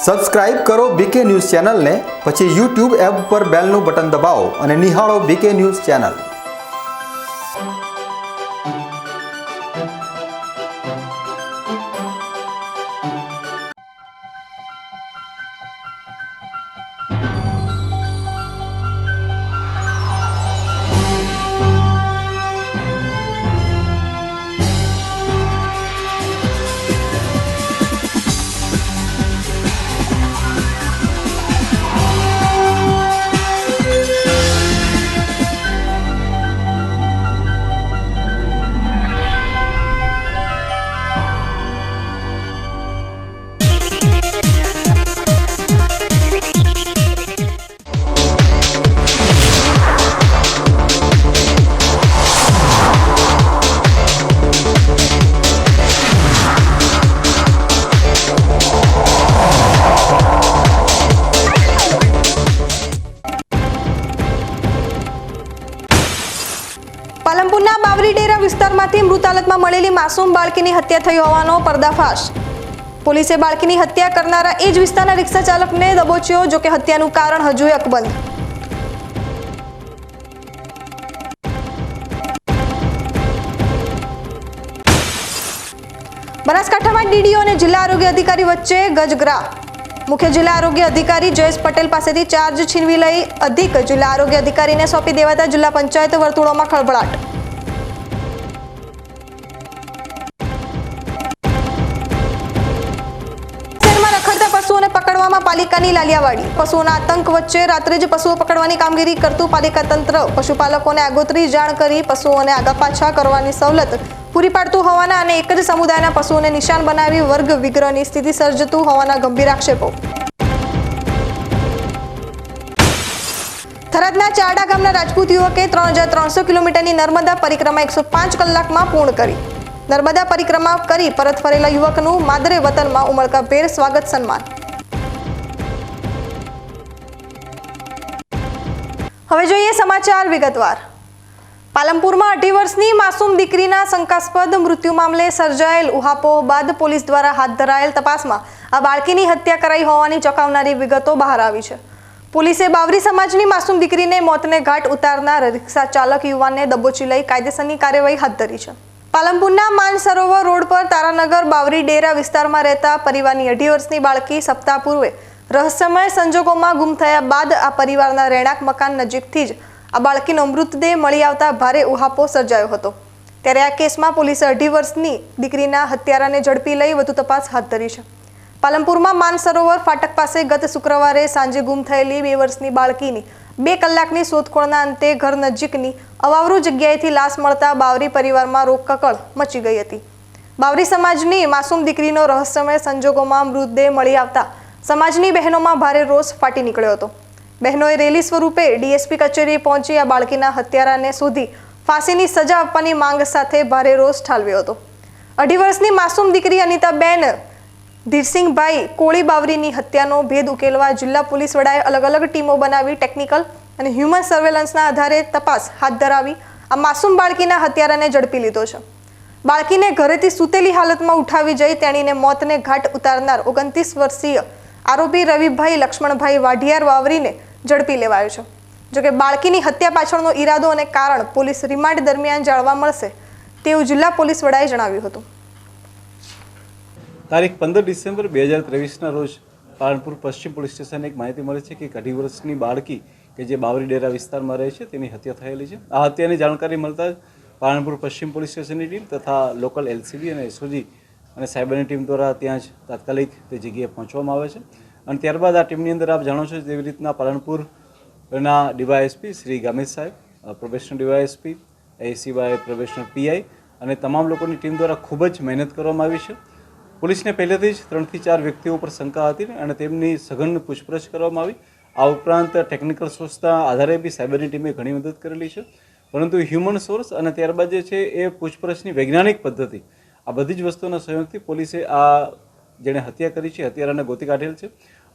Subscribe કરો બીકે news ચેનલને, પછી YouTube એપ પર બેલનું બટન દબાવો અને નિહાળો બીકે ન્યૂઝ ચેનલ। પાલનપુરના બાવરી ડેરા વિસ્તારમાંથી મૃત હાલતમાં મળેલી માસૂમ બાળકીની હત્યા થઈ હોવાનો પર્દાફાશ। પોલીસે બાળકીની હત્યા કરનારા એ જ વિસ્તારના રિક્ષા ચાલકને દબોચ્યો, જો કે હત્યાનું કારણ હજુ અકબંધ। બનાસકાંઠામાં ડીડીઓ અને જિલ્લા આરોગ્ય અધિકારી વચ્ચે ગજગ્રા। મુખ્ય જિલ્લા આરોગ્ય અધિકારી જયેશ પટેલ પાસેથી ચાર્જ છીનવી લઈ અધિક જિલ્લા આરોગ્ય અધિકારીને સોંપી દેવાતા જિલ્લા પંચાયત વર્તુળોમાં ખળભળાટ। શહેરમાં રખડતા પશુઓને પકડવામાં પાલિકાની લાલિયાવાડી। પશુઓના આતંક વચ્ચે રાત્રે જ પશુઓ પકડવાની કામગીરી કરતું પાલિકા તંત્ર પશુપાલકોને આગોતરી જાણ કરી પશુઓને આગા પાછા કરવાની સવલત પૂરી પાડતું હોવાના અને એક જ સમુદાયના પશુઓને નિશાન બનાવી વર્ગ વિગ્રહની સ્થિતિ સર્જતું હોવાના ગંભીર આક્ષેપો। થરાદના ચારડા ગામના રાજપૂત યુવકે 3300 કિલોમીટરની નર્મદા પરિક્રમા 105 કલાકમાં પૂર્ણ કરી। નર્મદા પરિક્રમા કરી પરત ફરેલા યુવકનું માદરે વતનમાં ઉમળકાભેર સ્વાગત સન્માન। હવે જોઈએ સમાચાર વિગતવાર। પાલનપુરમાં 18 વર્ષની માસૂમ દીકરીના શંકાસ્પદ મૃત્યુ મામલે સર્જાયેલ ઉહાપોહ બાદ પોલીસ દ્વારા હાથ ધરાયેલ તપાસમાં આ બાળકીની હત્યા કરાઈ હોવાની ચોંકાવનારી વિગતો બહાર આવી છે। પોલીસે બાવરી સમાજની માસૂમ દીકરીને મોતને ઘાટ ઉતારનાર રિક્ષા ચાલક યુવાનને દબોચી લઈ કાયદેસરની કાર્યવાહી હાથ ધરી છે। પાલનપુરના માનસરોવર રોડ પર તારાનગર બાવરી ડેરા વિસ્તારમાં રહેતા પરિવારની 18 વર્ષની બાળકી સપ્તાહ પૂર્વે રહસ્યમય સંજોગોમાં ગુમ થયા બાદ આ પરિવારના રહેણાંક મકાન નજીકથી જ આ બાળકીનો મૃતદેહ મળી આવતા ભારે ઉહાપો સર્જાયો હતો। ત્યારે આ કેસમાં પોલીસે 18 વર્ષની દીકરીના હત્યારાને ઝડપી લઈ વધુ તપાસ હાથ ધરી છે। પાલનપુરમાં માનસરોવર ફાટક પાસે ગત શુક્રવારે સાંજે ગુમ થયેલી 2 વર્ષની બાળકીની 2 કલાકની શોધખોળના અંતે ઘર નજીકની અવાવરૂ જગ્યાએથી લાશ મળતા બાવરી પરિવારમાં રોકકળ મચી ગઈ હતી। બાવરી સમાજની માસૂમ દીકરીનો રહસ્યમય સંજોગોમાં મૃતદેહ મળી આવતા સમાજની બહેનોમાં ભારે રોષ ફાટી નીકળ્યો હતો। બહેનોએ રેલી સ્વરૂપે ડીએસપી કચેરીએ પહોંચી આ બાળકીના હત્યારાને શોધી ફાંસીની સજા આપવાની માંગ સાથે ભારે રોષ ઠાલવ્યો હતો। 18 વર્ષની માસૂમ દીકરી અનિતાબેન ધીરસિંહભાઈ કોળી બાવરીની હત્યાનો ભેદ ઉકેલવા જિલ્લા પોલીસ વડાએ અલગ અલગ ટીમો બનાવી ટેકનિકલ અને હ્યુમન સર્વેલન્સના આધારે તપાસ હાથ ધરાવી આ માસૂમ બાળકીના હત્યારાને ઝડપી લીધો છે। બાળકીને ઘરેથી સૂતેલી હાલતમાં ઉઠાવી જઈ તેણીને મોતને ઘાટ ઉતારનાર 29 વર્ષીય આરોપી રવિભાઈ લક્ષ્મણભાઈ વાઢિયાર વાવરીને ઝડપી લેવાયો છે। જોકે બાળકીની હત્યા પાછળનો ઈરાદો અને કારણ પોલીસ રિમાન્ડ દરમિયાન જાણવા મળશે તેવું જિલ્લા પોલીસ વડાએ જણાવ્યું હતું। તારીખ 15 ડિસેમ્બર 2023ના રોજ પાલનપુર પશ્ચિમ પોલીસ સ્ટેશને એક માહિતી મળી છે કે 18 વર્ષની બાળકી કે જે બાવરી ડેરા વિસ્તારમાં રહે છે તેની હત્યા થયેલી છે। આ હત્યાની જાણકારી મળતા પાલનપુર પશ્ચિમ પોલીસ સ્ટેશનની ટીમ તથા લોકલ એલસીબી અને એસઓજી અને સાયબરની ટીમ દ્વારા ત્યાં જ તાત્કાલિક તે જગ્યાએ પહોંચવામાં આવે છે અને ત્યારબાદ આ ટીમની અંદર આપ જાણો છો જેવી રીતના પાલનપુરના ડીવાયએસપી શ્રી ગામિત સાહેબ, પ્રોબેશનલ ડીવાયએસપી, એસીવાય પ્રોબેશનલ પીઆઈ અને તમામ લોકોની ટીમ દ્વારા ખૂબ જ મહેનત કરવામાં આવી છે। પોલીસને પહેલેથી જ 3 થી 4 વ્યક્તિઓ પર શંકા હતી અને તેમની સઘન પૂછપરછ કરવામાં આવી। આ ઉપરાંત ટેકનિકલ સોર્સના આધારે બી સાયબરની ટીમે ઘણી મદદ કરેલી છે, પરંતુ હ્યુમન સોર્સ અને ત્યારબાદ જે છે એ પૂછપરછની વૈજ્ઞાનિક પદ્ધતિ આ બધી જ વસ્તુઓના સહયોગથી પોલીસે આ જેણે હત્યા કરી છે હત્યારાને ગોતી કાઢેલ છે।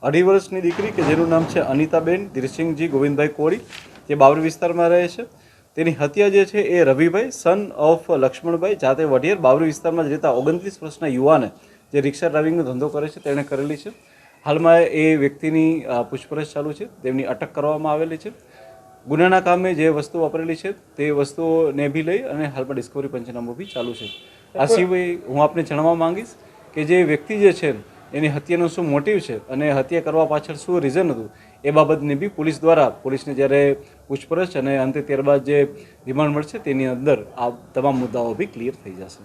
18 વર્ષની દીકરી કે જેનું નામ છે અનિતાબેન ધીરસિંહજી ગોવિંદભાઈ કોળી, જે બાવરી વિસ્તારમાં રહે છે, તેની હત્યા જે છે એ રવિભાઈ સન ઓફ લક્ષ્મણભાઈ જાતે વઢિયાર બાવરી વિસ્તારમાં જ રહેતા 29 વર્ષના યુવાને જે રિક્ષા ડ્રાઇવિંગનો ધંધો કરે છે તેણે કરેલી છે। હાલમાં એ વ્યક્તિની પૂછપરછ ચાલુ છે, તેમની અટક કરવામાં આવેલી છે. ગુનાના કામે જે વસ્તુ વાપરેલી છે તે વસ્તુઓને બી લઈ અને હાલમાં ડિસ્કવરી પંચનામું બી ચાલુ છે. આ સિવાય હું આપને જણાવવા માંગીશ કે જે વ્યક્તિ જે છે એની હત્યાનો શું મોટિવ છે અને હત્યા કરવા પાછળ શું રીઝન હતું એ બાબતની બી પોલીસ દ્વારા પોલીસને જ્યારે પૂછપરછ અને અંતે ત્યારબાદ જે રિમાન્ડ મળશે તેની અંદર આ તમામ મુદ્દાઓ બી ક્લિયર થઈ જશે.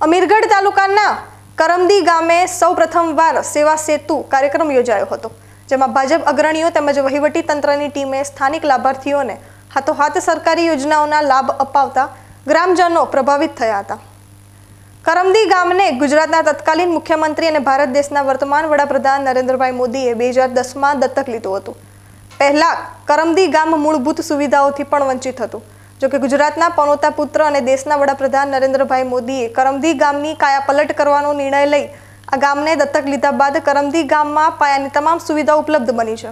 અમીરગઢ તાલુકાના કરમદી ગામે સૌ પ્રથમવાર સેવા સેતુ કાર્યક્રમ યોજાયો હતો, જેમાં ભાજપ અગ્રણીઓ તેમજ વહીવટી તંત્રની ટીમે સ્થાનિક લાભાર્થીઓને હાથોહાથ સરકારી યોજનાઓના લાભ અપાવતા ગ્રામજનો પ્રભાવિત થયા હતા. કરમદી ગામને ગુજરાતના તત્કાલીન મુખ્યમંત્રી અને ભારત દેશના વર્તમાન વડાપ્રધાન નરેન્દ્રભાઈ મોદીએ 2010માં દત્તક લીધું હતું. પહેલા કરમદી ગામ મૂળભૂત સુવિધાઓથી પણ વંચિત હતું. જોકે ગુજરાતના પનોતા પુત્ર અને દેશના વડાપ્રધાન નરેન્દ્રભાઈ મોદીએ કરમદી ગામની કાયાપલટ કરવાનો નિર્ણય લઈ આ ગામને દત્તક લીધા બાદ કરમદી ગામમાં પાયાની તમામ સુવિધાઓ ઉપલબ્ધ બની છે.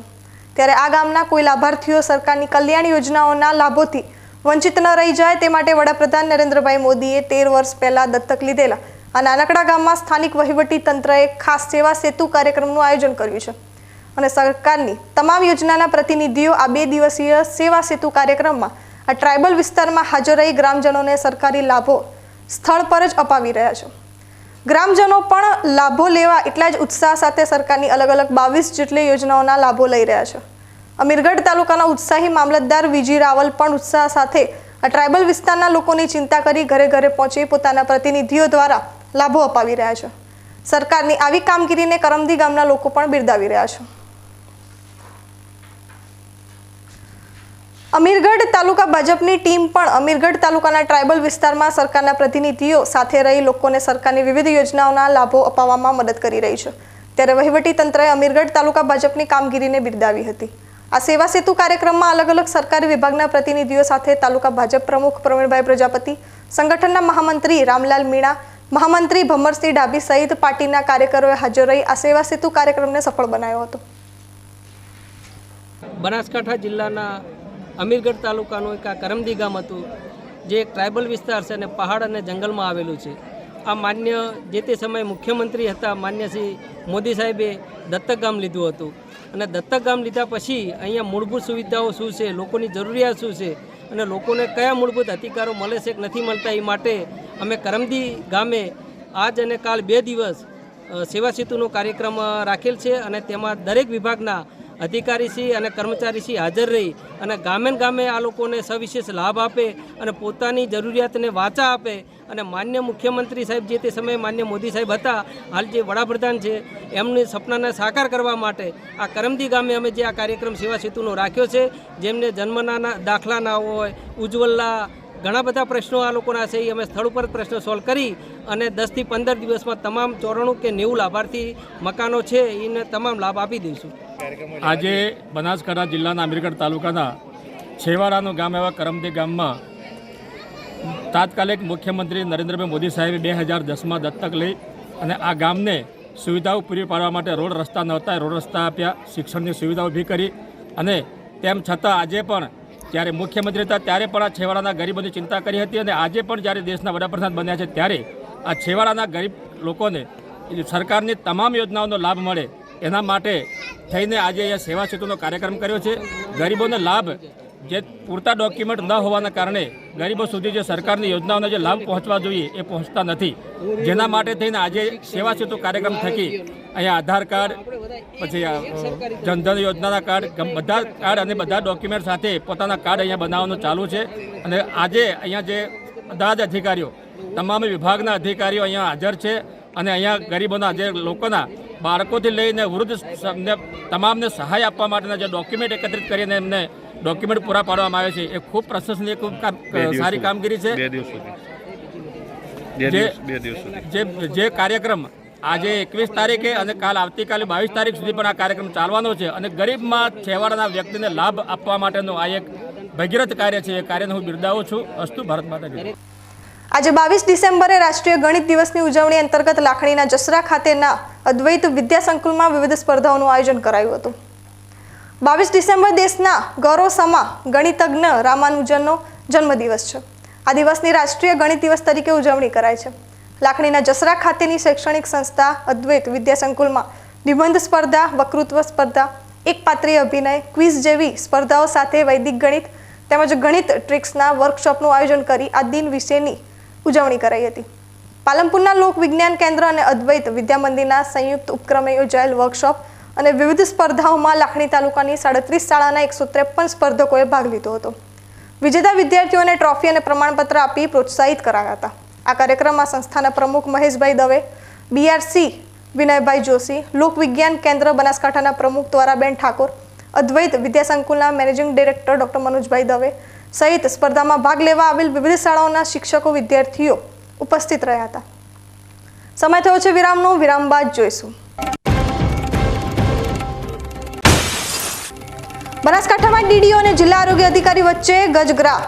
ત્યારે આ ગામના કોઈ લાભાર્થીઓ સરકારની કલ્યાણ યોજનાઓના લાભોથી વંચિત ન રહી જાય તે માટે વડાપ્રધાન નરેન્દ્રભાઈ મોદીએ 13 વર્ષ પહેલા દત્તક લીધેલા આ નાનકડા ગામમાં સ્થાનિક વહીવટી તંત્રએ ખાસ સેવા સેતુ કાર્યક્રમનું આયોજન કર્યું છે અને સરકારની તમામ યોજનાના પ્રતિનિધિઓ આ 2 દિવસીય સેવા સેતુ કાર્યક્રમમાં આ ટ્રાઇબલ વિસ્તારમાં હાજર રહી ગ્રામજનોને સરકારી લાભો સ્થળ પર જ અપાવી રહ્યા છે. ગ્રામજનો પણ લાભો લેવા એટલા જ ઉત્સાહ સાથે સરકારની અલગ અલગ 22 જેટલી યોજનાઓના લાભો લઈ રહ્યા છે. અમીરગઢ તાલુકાના ઉત્સાહી મામલતદાર વિજી રાવલ પણ ઉત્સાહ સાથે આ ટ્રાઇબલ વિસ્તારના લોકોની ચિંતા કરી ઘરે ઘરે પહોંચી પોતાના પ્રતિનિધિઓ દ્વારા લાભો અપાવી રહ્યા છે. સરકારની આવી કામગીરીને કરમદી ગામના લોકો પણ બિરદાવી રહ્યા છે. અમીરગઢ તાલુકા ભાજપની ટીમ પણ અમીરગઢ તાલુકાના ટ્રાઇબલ વિસ્તારમાં સરકારના પ્રતિનિધિઓ સાથે રહી લોકોને સરકારની વિવિધ યોજનાઓના લાભો અપાવવામાં મદદ કરી રહી છે. ત્યારે વહીવટી તંત્રએ અમીરગઢ તાલુકા ભાજપની કામગીરીને બિરદાવી હતી. આ સેવા સેતુ કાર્યક્રમમાં અલગ અલગ સરકારી વિભાગના પ્રતિનિધિઓ સાથે તાલુકા ભાજપ પ્રમુખ પ્રવીણભાઈ પ્રજાપતિ, સંગઠનના મહામંત્રી રામલાલ મીણા, મહામંત્રી ભમરસિંહ ડાભી સહિત પાર્ટીના કાર્યકરોએ હાજર રહી આ સેવા સેતુ કાર્યક્રમને સફળ બનાવ્યો હતો. બનાસકાંઠા જિલ્લાના અમીરગઢ તાલુકાનું એક આ કરમદી ગામ હતું, જે એક ટ્રાઇબલ વિસ્તાર છે અને પહાડ અને જંગલમાં આવેલું છે. આ માન્ય જે તે સમયે મુખ્યમંત્રી હતા માન્ય શ્રી મોદી સાહેબે દત્તક ગામ લીધું હતું અને દત્તક ગામ લીધા પછી અહીંયા મૂળભૂત સુવિધાઓ શું છે, લોકોની જરૂરિયાત શું છે અને લોકોને કયા મૂળભૂત અધિકારો મળે છે કે નથી મળતા, એ માટે અમે કરમદી ગામે આજ અને કાલ 2 દિવસ સેવા સેતુનો કાર્યક્રમ રાખેલ છે અને તેમાં દરેક વિભાગના અધિકારીશ્રી અને કર્મચારીશ્રી હાજર રહી અને ગામે આ લોકોને સવિશેષ લાભ આપે અને પોતાની જરૂરિયાતને વાચા આપે અને માન્ય મુખ્યમંત્રી સાહેબ જે તે સમયે માન્ય મોદી સાહેબ હતા, હાલ જે વડાપ્રધાન છે, એમની સપનાને સાકાર કરવા માટે આ કરમદી ગામે અમે જે આ કાર્યક્રમ સેવા સેતુનો રાખ્યો છે. જેમને જન્મના દાખલા ના હોય, ઉજ્જવલના ઘણા બધા પ્રશ્નો આ લોકોના છે, એ અમે સ્થળ ઉપર પ્રશ્નો સોલ્વ કરી અને 10 થી 15 દિવસમાં તમામ 94 કે 90 લાભાર્થી મકાનો છે એને તમામ લાભ આપી દઈશું. આજે બનાસકાંઠા જિલ્લાના અમીરગઢ તાલુકાના છેવાડાનું ગામ એવા કરમદી ગામમાં તાત્કાલિક મુખ્યમંત્રી નરેન્દ્રભાઈ મોદી સાહેબે 2010માં દત્તક લઈ અને આ ગામને સુવિધાઓ પૂરી પાડવા માટે રોડ રસ્તા નહોતા, રોડ રસ્તા આપ્યા, શિક્ષણની સુવિધાઓ ઊભી કરી અને તેમ છતાં આજે પણ જ્યારે મુખ્યમંત્રી હતા ત્યારે પણ આ છેવાડાના ગરીબોની ચિંતા કરી હતી અને આજે પણ જ્યારે દેશના વડાપ્રધાન બન્યા છે ત્યારે આ છેવાડાના ગરીબ લોકોને સરકારની તમામ યોજનાઓનો લાભ મળે એના માટે થઈને આજે અહીંયા સેવા સેતુનો કાર્યક્રમ કર્યો છે. ગરીબોને લાભ જે પૂરતા ડોક્યુમેન્ટ ન હોવાના કારણે ગરીબો સુધી જે સરકારની યોજનાઓનો જે લાભ પહોંચવા જોઈએ એ પહોંચતા નથી. જેના માટે થઈને આજે સેવા સેતુ કાર્યક્રમ થકી અહીંયા આધાર કાર્ડ, પછી જનધન યોજનાના કાર્ડ, બધા કાર્ડ અને બધા ડોક્યુમેન્ટ સાથે પોતાના કાર્ડ અહીંયા બનાવવાનું ચાલુ છે. અને આજે અહીંયા જે બધા જ અધિકારીઓ, તમામ વિભાગના અધિકારીઓ અહીંયા હાજર છે અને અહીંયા ગરીબોના જે લોકોના બાળકોથી લઈને વૃદ્ધ તમામને સહાય આપવા માટેના જે ડોક્યુમેન્ટ એકત્રિત કરીને એમને ડોક્યુમેન્ટ પૂરા પાડવામાં આવે છે એ ખૂબ પ્રશંસનીય, ખૂબ સારી કામગીરી છે. જે કાર્યક્રમ આજે 21 તારીખે અને કાલ આવતીકાલે 22 તારીખ સુધી પણ આ કાર્યક્રમ ચાલવાનો છે અને ગરીબમાં છેવાડાના વ્યક્તિને લાભ આપવા માટેનું આ એક ભગીરથ કાર્ય છે. એ કાર્યને હું બિરદાવું છું. અસ્તુ ભારત માતા જય. આજે 22 ડિસેમ્બરે રાષ્ટ્રીય ગણિત દિવસની ઉજવણી અંતર્ગત લાખણીના જસરા ખાતેના અદ્વૈત વિદ્યા સંકુલમાં વિવિધ સ્પર્ધાઓનું આયોજન કરાયું હતું. 22 ડિસેમ્બર દેશના ગૌરવસમા ગણિતજ્ઞ રામાનુજનનો જન્મદિવસ છે. આ દિવસની રાષ્ટ્રીય ગણિત દિવસ તરીકે ઉજવણી કરાય છે. લાખણીના જસરા ખાતેની શૈક્ષણિક સંસ્થા અદ્વૈત વિદ્યા સંકુલમાં નિબંધ સ્પર્ધા, વક્તૃત્વ સ્પર્ધા, એકપાત્રીય અભિનય, ક્વિઝ જેવી સ્પર્ધાઓ સાથે વૈદિક ગણિત તેમજ ગણિત ટ્રિક્સના વર્કશોપનું આયોજન કરી આ દિન વિશેની ઉજવણી કરાઈ હતી. પાલનપુરના લોક વિજ્ઞાન કેન્દ્ર અને અદ્વૈત વિદ્યા મંદિરના સંયુક્ત ઉપક્રમે યોજાયેલ વર્કશોપ અને વિવિધ સ્પર્ધાઓમાં લાખણી તાલુકાની 37 શાળાના 153 સ્પર્ધકોએ ભાગ લીધો હતો. વિજેતા વિદ્યાર્થીઓને ટ્રોફી અને પ્રમાણપત્ર આપી પ્રોત્સાહિત કરાયા હતા. આ કાર્યક્રમમાં સંસ્થાના પ્રમુખ મહેશભાઈ દવે, બીઆરસી વિનયભાઈ જોશી, લોક વિજ્ઞાન કેન્દ્ર બનાસકાંઠાના પ્રમુખ દ્વારાબેન ઠાકોર, અદ્વૈત વિદ્યાસંકુલના મેનેજિંગ ડિરેક્ટર ડોક્ટર મનોજભાઈ દવે સહિત સ્પર્ધામાં ભાગ લેવા આવેલ વિવિધ શાળાઓના શિક્ષકો, વિદ્યાર્થીઓ ઉપસ્થિત રહ્યા હતા. સમય થયો છે વિરામનો. વિરામ બાદ જોઈશું. બનાસકાંઠામાં ડીડીઓ અને જિલ્લા આરોગ્ય અધિકારી વચ્ચે ગજગ્રાહ.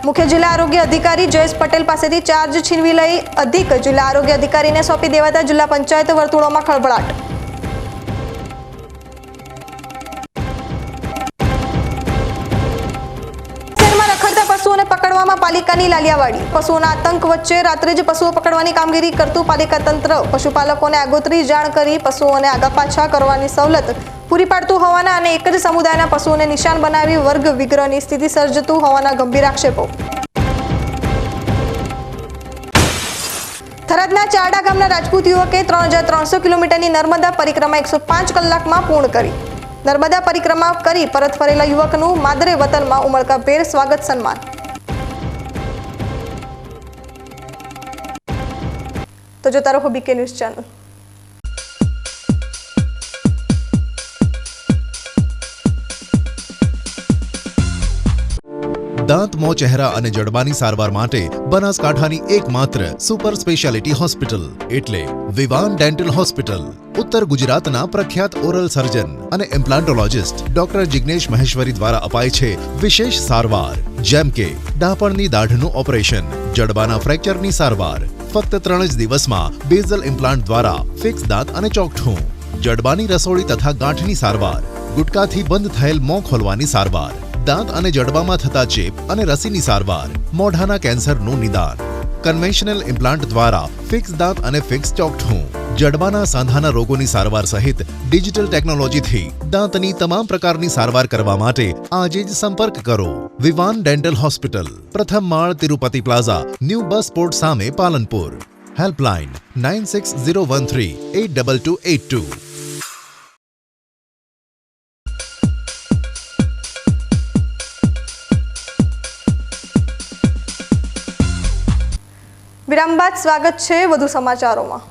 મુખ્ય જિલ્લા આરોગ્ય અધિકારી જયેશ પટેલ પાસેથી ચાર્જ છીનવી લઈ અધિક જિલ્લા આરોગ્ય અધિકારીને સોંપી દેવાતા જિલ્લા પંચાયત વર્તુળોમાં ખળભળાટ. પશુઓને પકડવામાં પાલિકાની લાલિયાવાડી. પશુઓના આતંક વચ્ચે રાત્રે જ પશુઓ પકડવાની કામગીરી કરતું પાલિકા તંત્ર પશુપાલકોને આગોતરી જાણ કરી પશુઓને આગા પાછા કરવાની સવલત પૂરી પાડતું હોવાના અને એક જ સમુદાયના પશુઓને નિશાન બનાવી વર્ગ વિગ્રહની સ્થિતિ સર્જતું હોવાના ગંભીર આક્ષેપો. થરાદના ચારડા ગામના રાજપૂત યુવકે 3300 કિલોમીટરની નર્મદા પરિક્રમા 105 કલાકમાં પૂર્ણ કરી. નર્મદા પરિક્રમા કરી પરત ફરેલા યુવકનું માદરે વતનમાં ઉમળકાભેર સ્વાગત સન્માન. તો જોતા રહો બીકે ન્યૂઝ ચેનલ. દાંત, મોં, ચહેરા અને જડબાની સારવાર માટે બનાસકાંઠાની એકમાત્ર સુપર સ્પેશિયાલિટી હોસ્પિટલ એટલે વિવાન ડેન્ટલ હોસ્પિટલ. ઉત્તર ગુજરાતના પ્રખ્યાત ઓરલ સર્જન અને ઇમ્પ્લાન્ટોલોજિસ્ટ ડોક્ટર જિગ્નેશ મહેશ્વરી દ્વારા અપાય છે વિશેષ સારવાર, જેમ કે ડાપણની દાઢનું ઓપરેશન, જડબાના ફ્રેક્ચરની સારવાર. ફક્ત 3 જ દિવસમાં બેઝલ ઇમ્પ્લાન્ટ દ્વારા ફિક્સ દાંત અને ચોકઠું, જડબાની રસોળી તથા ગાંઠની સારવાર, ગુટકાથી બંધ થયેલ મોં ખોલવાની સારવાર, દાંત અને જડબામાં થતા ચેપ અને રસીની સારવાર, મોઢાના કેન્સરનું નિદાન. કન્વેન્શનલ ઇમ્પ્લાન્ટ દ્વારા ફિક્સ દાંત અને ફિક્સ ચોકઠું, જડબાના સાંધાના રોગોની સારવાર સહિત ડિજિટલ ટેકનોલોજીથી દાંતની તમામ પ્રકારની સારવાર કરવા માટે આજે જ સંપર્ક કરો. વિવાન ડેન્ટલ હોસ્પિટલ, પ્રથમ માળ, તિરુપતિ પ્લાઝા, ન્યૂ બસ પોર્ટ સામે, પાલનપુર. હેલ્પલાઇન 9601382282. વિરામ બાદ સ્વાગત છે વધુ સમાચારોમાં.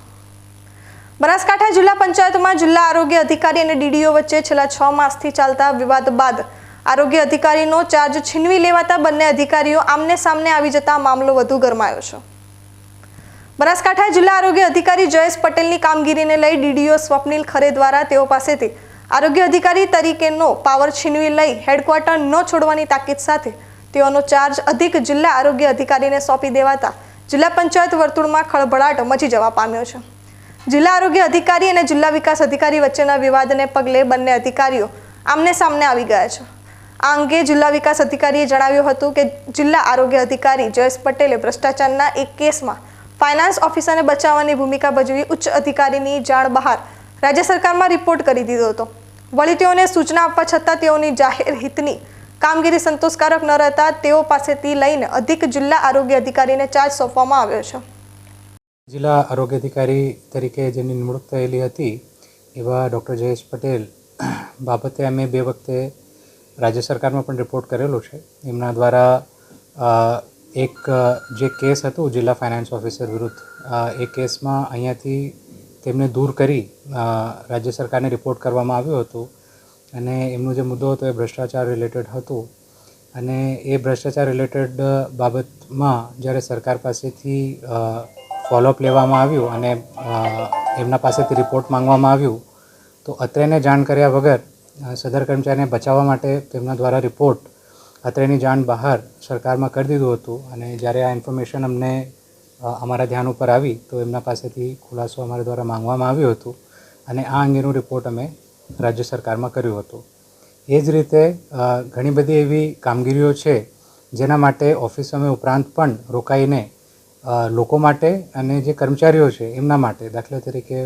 બનાસકાંઠા જિલ્લા પંચાયતમાં જિલ્લા આરોગ્ય અધિકારી અને ડીડીઓ વચ્ચે છેલ્લા 6 માસથી ચાલતા વિવાદ બાદ આરોગ્ય અધિકારીનો ચાર્જ છીનવી લેવાતા બંને અધિકારીઓ આમને સામને આવી જતા મામલો વધુ ગરમાયો છે. બનાસકાંઠા જિલ્લા આરોગ્ય અધિકારી જયેશ પટેલની કામગીરીને લઈ ડીડીઓ સ્વપ્નિલ ખરે દ્વારા તેઓ પાસેથી આરોગ્ય અધિકારી તરીકેનો પાવર છીનવી લઈ હેડક્વાર્ટર ન છોડવાની તાકીદ સાથે તેઓનો ચાર્જ અધિક જિલ્લા આરોગ્ય અધિકારીને સોંપી દેવાતા જિલ્લા પંચાયત વર્તુળમાં ખળભળાટ મચી જવા પામ્યો છે. જિલ્લા આરોગ્ય અધિકારી અને જિલ્લા વિકાસ અધિકારી વચ્ચેના વિવાદને પગલે બંને અધિકારીઓ આમને સામને આવી ગયા છે. આ અંગે જિલ્લા વિકાસ અધિકારીએ જણાવ્યું હતું કે જિલ્લા આરોગ્ય અધિકારી જયેશ પટેલે ભ્રષ્ટાચારના એક કેસમાં ફાઇનાન્સ ઓફિસરને બચાવવાની ભૂમિકા ભજવી ઉચ્ચ અધિકારીની જાણ બહાર રાજ્ય સરકારમાં રિપોર્ટ કરી દીધો હતો. વળી તેઓને સૂચના આપવા છતાં તેઓની જાહેર હિતની કામગીરી સંતોષકારક ન રહેતા તેઓ પાસેથી લઈને અધિક જિલ્લા આરોગ્ય અધિકારીને ચાર્જ સોંપવામાં આવ્યો છે. જિલ્લા આરોગ્ય અધિકારી તરીકે જેની નિમણૂક થયેલી હતી એવા ડૉક્ટર જયેશ પટેલ બાબતે અમે 2 વખતે રાજ્ય સરકારમાં પણ રિપોર્ટ કરેલો છે. એમના દ્વારા એક જે કેસ હતો જિલ્લા ફાઇનાન્સ ઓફિસર વિરુદ્ધ, એ કેસમાં અહીંયાથી તેમને દૂર કરી રાજ્ય સરકારને રિપોર્ટ કરવામાં આવ્યો હતો અને એમનો જે મુદ્દો હતો એ ભ્રષ્ટાચાર રિલેટેડ હતો અને એ ભ્રષ્ટાચાર રિલેટેડ બાબતમાં જ્યારે સરકાર પાસેથી ફોલોઅપ લેવામાં આવ્યું અને એમના પાસેથી રિપોર્ટ માંગવામાં આવ્યું તો અત્રેને જાણ કર્યા વગર સદર કર્મચારીને બચાવવા માટે તેમના દ્વારા રિપોર્ટ અત્રેની જાણ બહાર સરકારમાં કરી દીધું હતું અને જ્યારે આ ઇન્ફોર્મેશન અમને અમારા ધ્યાન ઉપર આવી તો એમના પાસેથી ખુલાસો અમારા દ્વારા માંગવામાં આવ્યું હતું અને આ અંગેનું રિપોર્ટ અમે રાજ્ય સરકારમાં કર્યું હતું. એ જ રીતે ઘણી બધી એવી કામગીરીઓ છે જેના માટે ઓફિસ સમય ઉપરાંત પણ રોકાઈને લોકો માટે અને જે કર્મચારીઓ છે એમના માટે, દાખલા તરીકે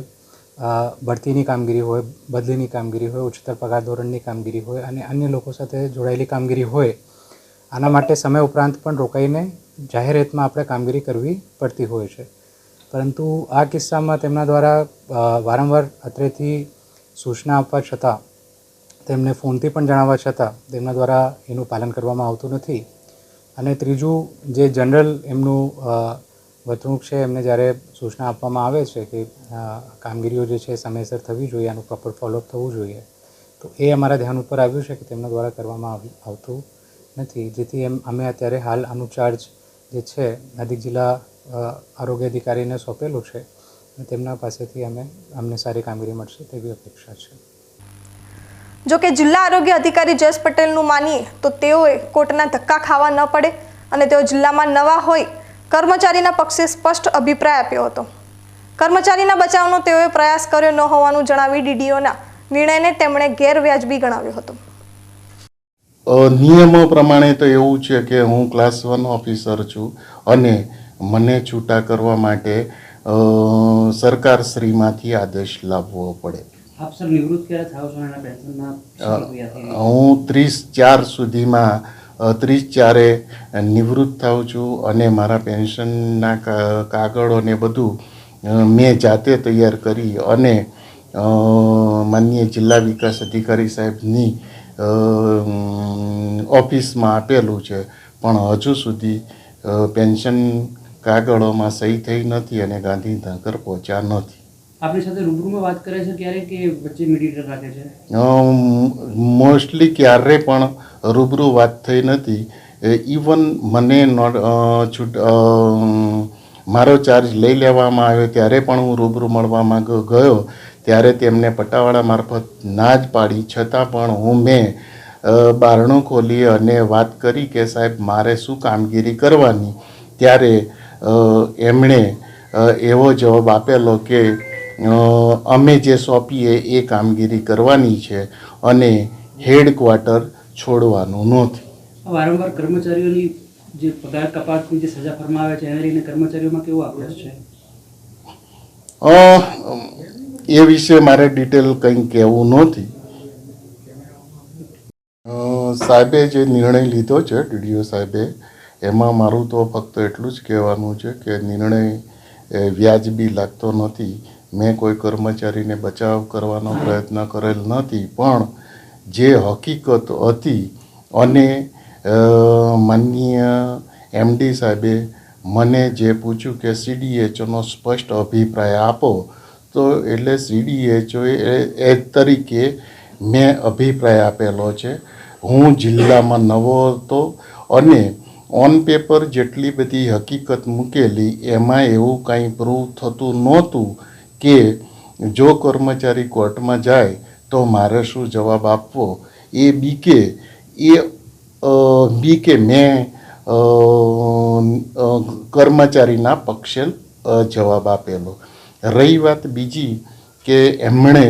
બઢતીની કામગીરી હોય, બદલીની કામગીરી હોય, ઉચ્ચતર પગાર ધોરણની કામગીરી હોય અને અન્ય લોકો સાથે જોડાયેલી કામગીરી હોય, આના માટે સમય ઉપરાંત પણ રોકાઈને જાહેર હિતમાં આપણે કામગીરી કરવી પડતી હોય છે. પરંતુ આ કિસ્સામાં તેમના દ્વારા વારંવાર અત્રેથી સૂચના આપવા છતાં, તેમને ફોનથી પણ જણાવવા છતાં તેમના દ્વારા એનું પાલન કરવામાં આવતું નથી. અને ત્રીજું, જે જનરલ એમનું વર્તણૂક છે, એમને જ્યારે સૂચના આપવામાં આવે છે કે કામગીરીઓ જે છે સમયસર થવી જોઈએ, આનું પ્રોપર ફોલોઅપ થવું જોઈએ, તો એ અમારા ધ્યાન ઉપર આવ્યું છે કે તેમના દ્વારા કરવામાં આવતું નથી. જેથી અમે અત્યારે હાલ આનું ચાર્જ જે છે નજીક જિલ્લા આરોગ્ય અધિકારીને સોંપેલું છે અને તેમના પાસેથી અમને સારી કામગીરી મળશે તેવી અપેક્ષા છે. જો કે જિલ્લા આરોગ્ય અધિકારી જયેશ પટેલનું માનીએ તો તેઓએ કોર્ટના ધક્કા ખાવા ન પડે અને તેઓ જિલ્લામાં નવા હોય કર્મચારીના પક્ષે સ્પષ્ટ અભિપ્રાય આપ્યો હતો. કર્મચારીના બચાવનો તેઓએ પ્રયાસ કર્યો ન હોવાનું જણાવી ડીડીઓના નિર્ણયને તેમણે ગેરવ્યાજબી ગણાવ્યો હતો. નિયમો પ્રમાણે તો એવું છે કે હું ક્લાસ 1 ઓફિસર છું અને મને છૂટા કરવા માટે સરકારશ્રીમાંથી આદેશ લાવવો પડે. આપ સર નિવૃત્ત ક્યારે થાવ છો અને પેન્શનના હું 30/4 સુધીમાં 30/4 નિવૃત્ત થાઉં છું અને મારા પેન્શનના કાગળો ને બધું મેં જાતે તૈયાર કરી અને માનનીય જિલ્લા વિકાસ અધિકારી સાહેબની ઓફિસમાં આપેલું છે, પણ હજુ સુધી પેન્શન કાગળોમાં સહી થઈ નથી અને ગાંધીનગર પહોંચ્યા નથી. આપણી સાથે રૂબરૂમાં વાત કરે છે ક્યારે કે વચ્ચે મીડિયેટર રાખે છે? મોસ્ટલી ક્યારે પણ રૂબરૂ વાત થઈ નથી. ઇવન મને મારો ચાર્જ લઈ લેવામાં આવ્યો ત્યારે પણ હું રૂબરૂ મળવામાં ગયો ત્યારે તેમને પટ્ટાવાળા મારફત ના જ પાડી, છતાં પણ મેં બારણું ખોલી અને વાત કરી કે સાહેબ મારે શું કામગીરી કરવાની, ત્યારે એમણે એવો જવાબ આપેલો કે અમે જે સોંપીએ એ કામગીરી કરવાની છે અને હેડક્વાર્ટર છોડવાનું નથી. વારંવાર કર્મચારીઓની જે પગાર કપાતની જે સજા ફરમાવે છે એને લઈને કર્મચારીઓમાં કેવો આક્રોશ છે? એ વિશે મારે ડિટેલ કંઈ કહેવું નથી. સાહેબે જે નિર્ણય લીધો છે ડીડીઓ સાહેબે, એમાં મારું તો ફક્ત એટલું જ કહેવાનું છે કે નિર્ણય વ્યાજબી લાગતો નથી. મેં કોઈ કર્મચારીને બચાવ કરવાનો પ્રયત્ન કરેલ નથી, પણ જે હકીકત હતી અને માનનીય એમડી સાહેબે મને જે પૂછ્યું કે CDHOનો સ્પષ્ટ અભિપ્રાય આપો, તો એટલે CDHO એ તરીકે મેં અભિપ્રાય આપેલો છે. હું જિલ્લામાં નવો હતો અને ઓન પેપર જેટલી બધી હકીકત મૂકેલી એમાં એવું કાંઈ પ્રૂવ થતું નહોતું કે જો કર્મચારી કોર્ટમાં જાય તો મારે શું જવાબ આપવો. એ બીકે મેં કર્મચારીના પક્ષે જવાબ આપેલો. રહી વાત બીજી કે એમણે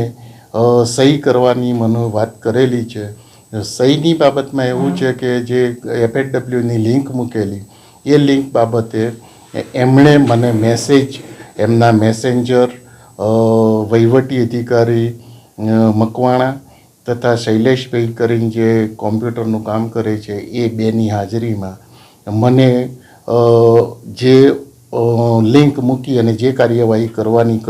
સહી કરવાની મને વાત કરેલી છે. સહીની બાબતમાં એવું છે કે જે FHWની લિંક મૂકેલી એ લિંક બાબતે એમણે મને મેસેજ, એમના મેસેન્જર વહીવટી અધિકારી મકવાણા તથા શૈલેષભાઈ કરીને જે કોમ્પ્યુટરનું કામ કરે છે એ બેની હાજરીમાં મને જે લિંક મૂકી અને જે કાર્યવાહી કરવાની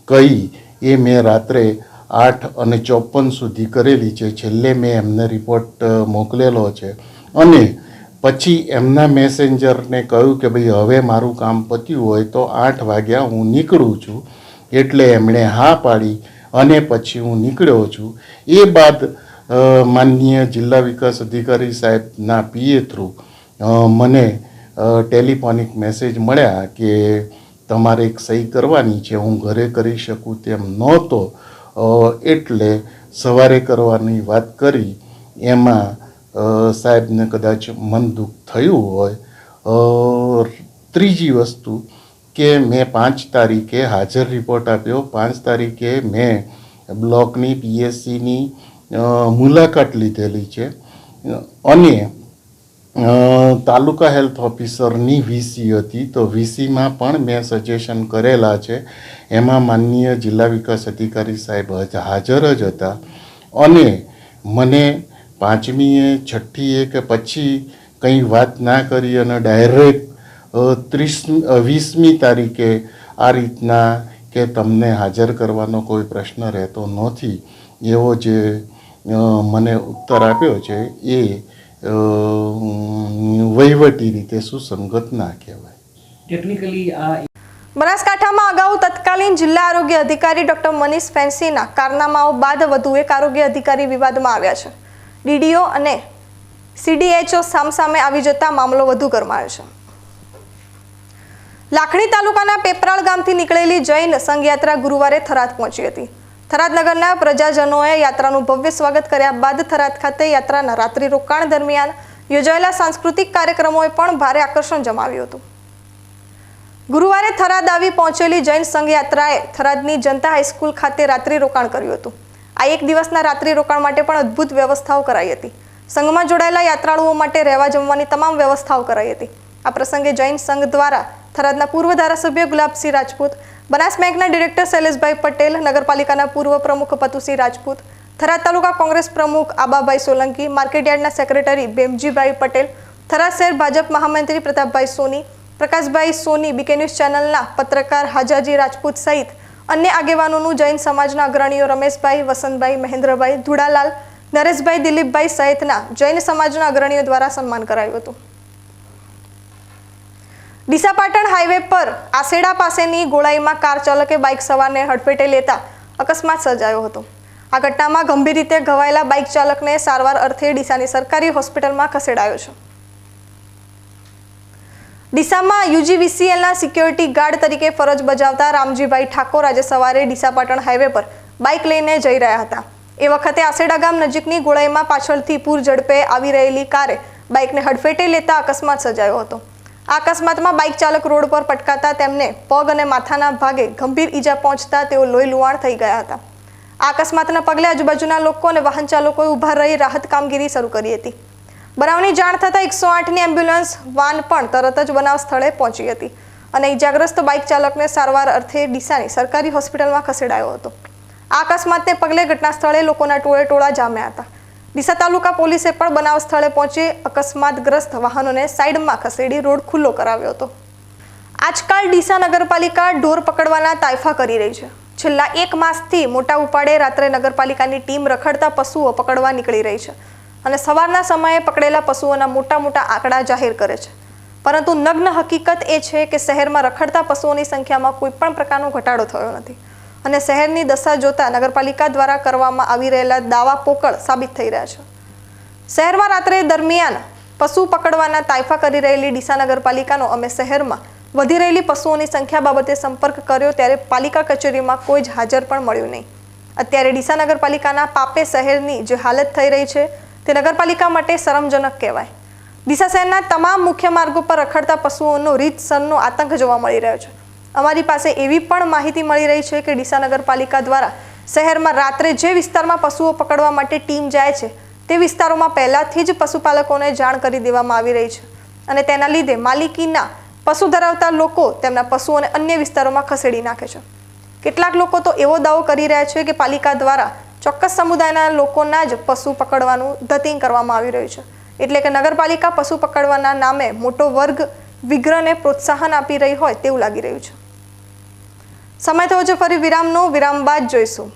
કહી એ મેં રાત્રે 8:54 સુધી કરેલી છે. છેલ્લે મેં એમને રિપોર્ટ મોકલેલો છે અને પછી એમના મેસેન્જરને કહ્યું કે ભાઈ હવે મારું કામ પત્યું હોય તો 8 વાગ્યા હું નીકળું છું, એટલે એમણે હા પાડી અને પછી હું નીકળ્યો છું. એ બાદ માનનીય જિલ્લા વિકાસ અધિકારી સાહેબના PA થ્રુ મને ટેલિફોનિક મેસેજ મળ્યા કે તમારે એક સહી કરવાની છે. હું ઘરે કરી શકું તેમ નહોતો એટલે સવારે કરવાની વાત કરી. એમાં સાહેબને કદાચ મન દુઃખ થયું હોય. ત્રીજી વસ્તુ કે મેં 5 તારીખે હાજર રિપોર્ટ આપ્યો. 5 તારીખે મેં બ્લોકની PSCની મુલાકાત લીધેલી છે અને તાલુકા હેલ્થ ઓફિસરની વીસી હતી, તો વીસીમાં પણ મેં સજેશન કરેલા છે. એમાં માનનીય જિલ્લા વિકાસ અધિકારી સાહેબ હાજર જ હતા અને મને 5મીએ 6ઠીએ કે પછી કંઈ વાત ના કરી અને ડાયરેક્ટ 20મી તારીખે આ રીતના કે તમને હાજર કરવાનો કોઈ પ્રશ્ન રહેતો નથી એવો જે મને ઉત્તર આપ્યો છે એ વહીવટી રીતે સુસંગત ના કહેવાય. ટેકનિકલી આ બનાસકાંઠામાં અગાઉ તત્કાલીન જિલ્લા આરોગ્ય અધિકારી ડોક્ટર મનીષ ફેન્સીના કારનામાઓ બાદ વધુ એક આરોગ્ય અધિકારી વિવાદમાં આવ્યા છે. ડીડીઓ અને સીડીએચઓ સામસામે આવી જતા મામલો વધુ ગરમાયો છે. લાખણી તાલુકાના પેપરાળ ગામથી નીકળેલી જૈન સંઘયાત્રા ગુરુવારે થરાદ પહોંચી હતી. થરાદ નગરના પ્રજાજનોએ યાત્રાનું ભવ્ય સ્વાગત કર્યા બાદ થરાદ ખાતે યાત્રાના રાત્રિ રોકાણ દરમિયાન યોજાયેલા સાંસ્કૃતિક કાર્યક્રમોએ પણ ભારે આકર્ષણ જમાવ્યું હતું. ગુરુવારે થરાદ આવી પહોંચેલી જૈન સંઘયાત્રાએ થરાદની જનતા હાઈસ્કૂલ ખાતે રાત્રિ રોકાણ કર્યું હતું. આ એક દિવસના રાત્રિ રોકાણ માટે પણ અદ્ભુત વ્યવસ્થાઓ કરાઈ હતી. સંઘમાં જોડાયેલા યાત્રાળુઓ માટે રહેવા જમવાની તમામ વ્યવસ્થાઓ કરાઈ હતી. આ પ્રસંગે જૈન સંઘ દ્વારા થરાદના પૂર્વ ધારાસભ્ય ગુલાબસિંહ રાજપૂત, બનાસ બેંકના ડિરેક્ટર શૈલેષભાઈ પટેલ, નગરપાલિકાના પૂર્વ પ્રમુખ પતુસિંહ રાજપૂત, થરાદ તાલુકા કોંગ્રેસ પ્રમુખ આબાભાઈ સોલંકી, માર્કેટયાર્ડના સેક્રેટરી બેમજીભાઈ પટેલ, થરાદ શહેર ભાજપ મહામંત્રી પ્રતાપભાઈ સોની, પ્રકાશભાઈ સોની, બીકે ન્યૂઝ ચેનલના પત્રકાર હાજાજી રાજપૂત સહિત અન્ય આગેવાનોનું જૈન સમાજના અગ્રણીઓ રમેશભાઈ, વસંતભાઈ, મહેન્દ્રભાઈ, ધુડાલાલ, નરેશભાઈ, દિલીપભાઈ સહિતના જૈન સમાજના અગ્રણીઓ દ્વારા સન્માન કરાયું હતું. ડીસા પાટણ હાઈવે પર આસેડા પાસેની ગોળાઈમાં કાર ચાલકે બાઇક સવારને હડફેટે લેતા અકસ્માત સર્જાયો હતો. આ ઘટનામાં ગંભીર રીતે ઘવાયેલા બાઇક ચાલકને સારવાર અર્થે ડીસાની સરકારી હોસ્પિટલમાં ખસેડાયો છે. ડીસામાં યુજીવીસીએલના સિક્યોરિટી ગાર્ડ તરીકે ફરજ બજાવતા રામજીભાઈ ઠાકોર આજે સવારે ડીસા પાટણ હાઈવે પર બાઇક લઈને જઈ રહ્યા હતા. એ વખતે આસેડા ગામ નજીકની ગોળાઈમાં પાછળથી પૂર ઝડપે આવી રહેલી કારે બાઇકને હડફેટે લેતા અકસ્માત સર્જાયો હતો. આ અકસ્માતમાં બાઇક ચાલક રોડ પર પટકાતા તેમને પગ અને માથાના ભાગે ગંભીર ઈજા પહોંચતા તેઓ લોહી લુહાણ થઈ ગયા હતા. આ અકસ્માતના પગલે આજુબાજુના લોકો અને વાહન ચાલકોએ ઊભા રહી રાહત કામગીરી શરૂ કરી હતી. બનાવની જાણ થતાં 108ની એમ્બ્યુલન્સ વાન પણ તરત જ બનાવ સ્થળે પહોંચી હતી અને ઈજાગ્રસ્ત બાઇક ચાલકને સારવાર અર્થે ડીસાની સરકારી હોસ્પિટલમાં ખસેડાયો હતો. આ અકસ્માતને પગલે ઘટના સ્થળે લોકોના ટોળે જામ્યા હતા. ડીસા તાલુકા પોલીસે પણ બનાવ સ્થળે પહોંચી અકસ્માતગ્રસ્ત વાહનોને સાઈડમાં ખસેડી રોડ ખુલ્લો કરાવ્યો હતો. આજકાલ ડીસા નગરપાલિકા ઢોર પકડવાના તાયફા કરી રહી છે. છેલ્લા 1 માસથી મોટા ઉપાડે રાત્રે નગરપાલિકાની ટીમ રખડતા પશુઓ પકડવા નીકળી રહી છે અને સવારના સમયે પકડેલા પશુઓના મોટા આંકડા જાહેર કરે છે. પરંતુ નગ્ન હકીકત એ છે કે શહેરમાં રખડતા પશુઓની સંખ્યામાં કોઈ પણ પ્રકારનો ઘટાડો થયો નથી અને શહેરની દશા જોતા નગરપાલિકા દ્વારા કરવામાં આવી રહેલા દાવા પોકળ સાબિત થઈ રહ્યા છે. શહેરમાં રાત્રે દરમિયાન પશુ પકડવાના તાયફા કરી રહેલી ડીસા નગરપાલિકાનો અમે શહેરમાં વધી રહેલી પશુઓની સંખ્યા બાબતે સંપર્ક કર્યો ત્યારે પાલિકા કચેરીમાં કોઈ જ હાજર પણ મળ્યું નહીં. અત્યારે ડીસા નગરપાલિકાના પાપે શહેરની જે હાલત થઈ રહી છે તે નગરપાલિકા માટે શરમજનક કહેવાય. ડીસા શહેરના તમામ મુખ્ય માર્ગો પર રખડતા પશુઓનો રીતસરનો આતંક જોવા મળી રહ્યો છે. અમારી પાસે એવી પણ માહિતી મળી રહી છે કે ડીસા નગરપાલિકા દ્વારા શહેરમાં રાત્રે જે વિસ્તારમાં પશુઓ પકડવા માટે ટીમ જાય છે તે વિસ્તારોમાં પહેલાથી જ પશુપાલકોને જાણ કરી દેવામાં આવી રહી છે અને તેના લીધે માલિકીના પશુ ધરાવતા લોકો તેમના પશુઓને અન્ય વિસ્તારોમાં ખસેડી નાખે છે. કેટલાક લોકો તો એવો દાવો કરી રહ્યા છે કે પાલિકા દ્વારા ચોક્કસ સમુદાયના લોકોના જ પશુ પકડવાનું ધતિંગ કરવામાં આવી રહ્યું છે. એટલે કે નગરપાલિકા પશુ પકડવાના નામે મોટો વર્ગ વિગ્રહને પ્રોત્સાહન આપી રહી હોય તેવું લાગી રહ્યું છે. સમય થયો છે ફરી વિરામનો. વિરામ બાદ જોઈશું.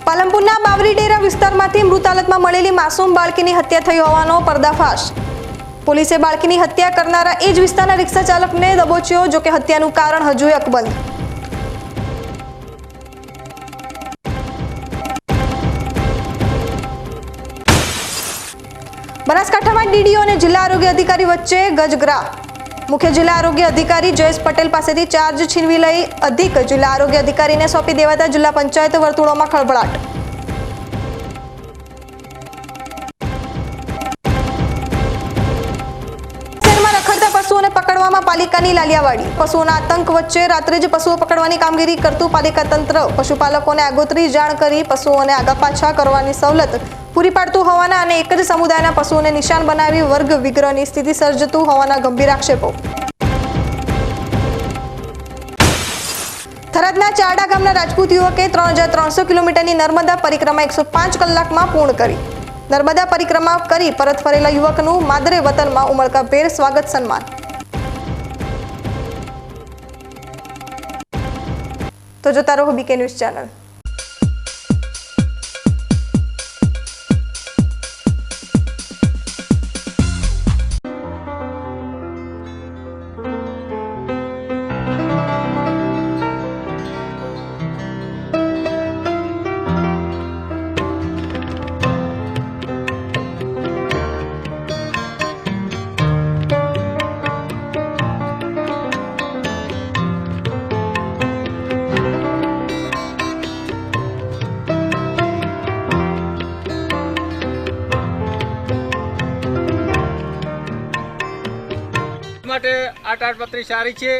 પાલનપુરના બાવરી ડેરા વિસ્તારમાંથી મૃત હાલતમાં મળેલી માસૂમ બાળકીની હત્યા થઈ હોવાનો પર્દાફાશ. પોલીસે બાળકીની હત્યા કરનારા એ જ વિસ્તારના રિક્ષા ચાલકને દબોચ્યો, જોકે હત્યાનું કારણ હજુ અકબંધ. બનાસકાંઠામાં ડીડીઓ અને જિલ્લા આરોગ્ય અધિકારી વચ્ચે ગજગ્રા. મુખ્ય જિલ્લા આરોગ્ય અધિકારી જયેશ પટેલ પાસેથી ચાર્જ છીનવી લઈ અધિક જિલ્લા આરોગ્ય અધિકારીને સોંપી દેવાતા જિલ્લા પંચાયત વર્તુળોમાં ખળભળાટ. શહેરમાં રખડતા પશુઓને પકડવામાં પાલિકાની લાલિયાવાડી. પશુઓના આતંક વચ્ચે રાત્રે જ પશુઓ પકડવાની કામગીરી કરતું પાલિકા તંત્ર પશુપાલકોને આગોતરી જાણ કરી પશુઓને આગા પાછા કરવાની સવલત પૂરી પાડતું હોવાના અને એક જ સમુદાયના પશુઓને નિશાન બનાવી વર્ગ વિગ્રહની સ્થિતિ સર્જતું હોવાના ગંભીર આક્ષેપો. થરાદના ચારડા ગામના રાજપૂત યુવકે 3300 કિલોમીટરની નર્મદા પરિક્રમા 105 કલાકમાં પૂર્ણ કરી. નર્મદા પરિક્રમા કરી પરત ફરેલા યુવકનું માદરે વતનમાં ઉમળકાભેર સ્વાગત સન્માન. તો જોતા રહો બીકે ન્યૂઝ ચેનલ. માટે આ તાડપત્રી સારી છે